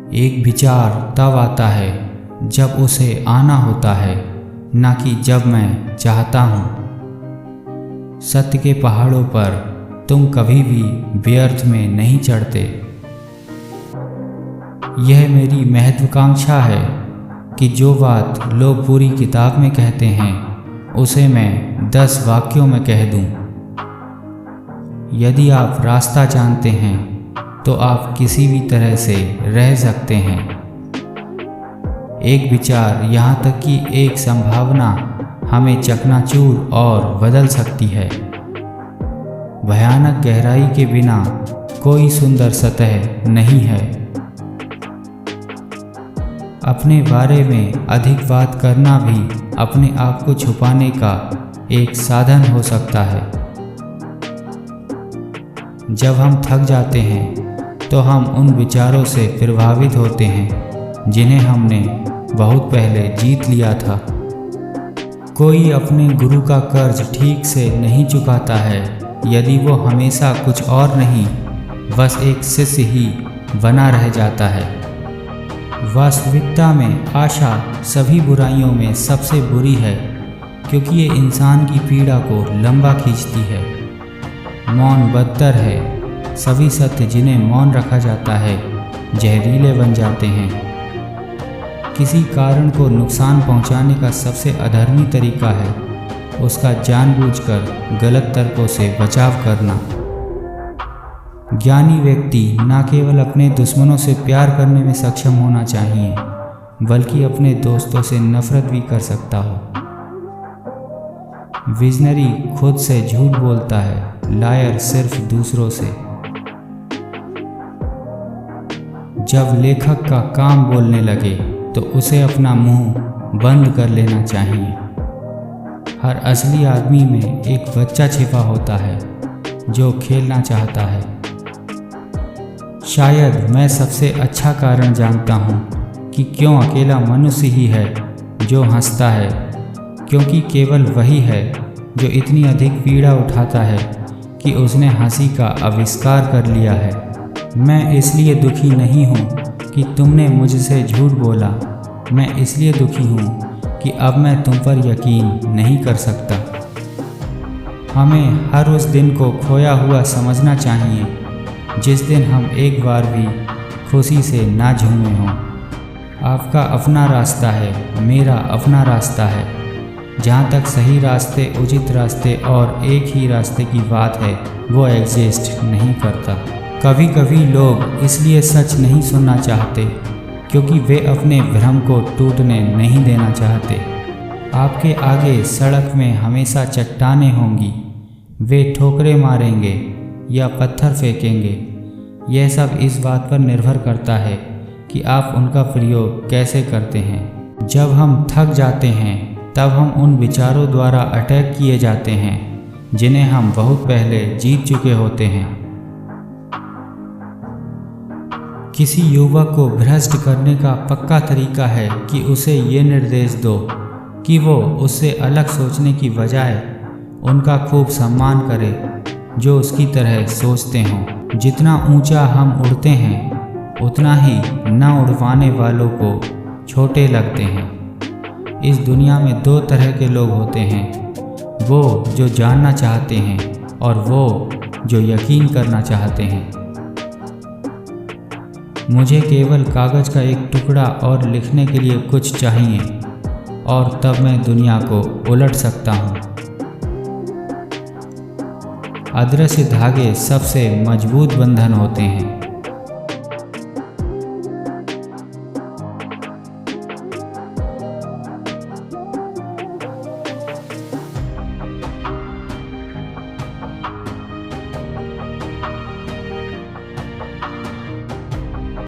एक विचार तब आता है जब उसे आना होता है, ना कि जब मैं चाहता हूँ। सत्य के पहाड़ों पर तुम कभी भी व्यर्थ में नहीं चढ़ते। यह मेरी महत्वाकांक्षा है कि जो बात लोग पूरी किताब में कहते हैं उसे मैं 10 वाक्यों में कह दूं। यदि आप रास्ता जानते हैं तो आप किसी भी तरह से रह सकते हैं। एक विचार, यहाँ तक कि एक संभावना हमें चकनाचूर और बदल सकती है। भयानक गहराई के बिना कोई सुंदर सतह नहीं है। अपने बारे में अधिक बात करना भी अपने आप को छुपाने का एक साधन हो सकता है। जब हम थक जाते हैं तो हम उन विचारों से प्रभावित होते हैं जिन्हें हमने बहुत पहले जीत लिया था। कोई अपने गुरु का कर्ज ठीक से नहीं चुकाता है यदि वो हमेशा कुछ और नहीं, बस एक शिष्य ही बना रह जाता है। वास्तविकता में आशा सभी बुराइयों में सबसे बुरी है, क्योंकि ये इंसान की पीड़ा को लंबा खींचती है। मौन बदतर है। सभी सत्य जिन्हें मौन रखा जाता है जहरीले बन जाते हैं। किसी कारण को नुकसान पहुंचाने का सबसे अधर्मी तरीका है उसका जानबूझकर गलत तर्कों से बचाव करना। ज्ञानी व्यक्ति न केवल अपने दुश्मनों से प्यार करने में सक्षम होना चाहिए, बल्कि अपने दोस्तों से नफरत भी कर सकता हो। विजनरी खुद से झूठ बोलता है, लायर सिर्फ दूसरों से। जब लेखक का काम बोलने लगे तो उसे अपना मुंह बंद कर लेना चाहिए। हर असली आदमी में एक बच्चा छिपा होता है जो खेलना चाहता है। शायद मैं सबसे अच्छा कारण जानता हूँ कि क्यों अकेला मनुष्य ही है जो हंसता है, क्योंकि केवल वही है जो इतनी अधिक पीड़ा उठाता है कि उसने हंसी का आविष्कार कर लिया है। मैं इसलिए दुखी नहीं हूँ कि तुमने मुझसे झूठ बोला, मैं इसलिए दुखी हूँ कि अब मैं तुम पर यकीन नहीं कर सकता। हमें हर उस दिन को खोया हुआ समझना चाहिए जिस दिन हम एक बार भी खुशी से ना झूमे हों। आपका अपना रास्ता है, मेरा अपना रास्ता है। जहाँ तक सही रास्ते, उचित रास्ते और एक ही रास्ते की बात है, वो एग्जिस्ट नहीं करता। कभी कभी लोग इसलिए सच नहीं सुनना चाहते क्योंकि वे अपने भ्रम को टूटने नहीं देना चाहते। आपके आगे सड़क में हमेशा चट्टानें होंगी। वे ठोकरें मारेंगे या पत्थर फेंकेंगे। यह सब इस बात पर निर्भर करता है कि आप उनका प्रयोग कैसे करते हैं। जब हम थक जाते हैं तब हम उन विचारों द्वारा अटैक किए जाते हैं जिन्हें हम बहुत पहले जीत चुके होते हैं। किसी युवक को भ्रष्ट करने का पक्का तरीका है कि उसे ये निर्देश दो कि वो उससे अलग सोचने की बजाय उनका खूब सम्मान करे जो उसकी तरह सोचते हों। जितना ऊंचा हम उड़ते हैं उतना ही न उड़ पाने वालों को छोटे लगते हैं। इस दुनिया में 2 तरह के लोग होते हैं, वो जो जानना चाहते हैं और वो जो यकीन करना चाहते हैं। मुझे केवल कागज़ का एक टुकड़ा और लिखने के लिए कुछ चाहिए और तब मैं दुनिया को उलट सकता हूँ। अदृश्य धागे सबसे मजबूत बंधन होते हैं।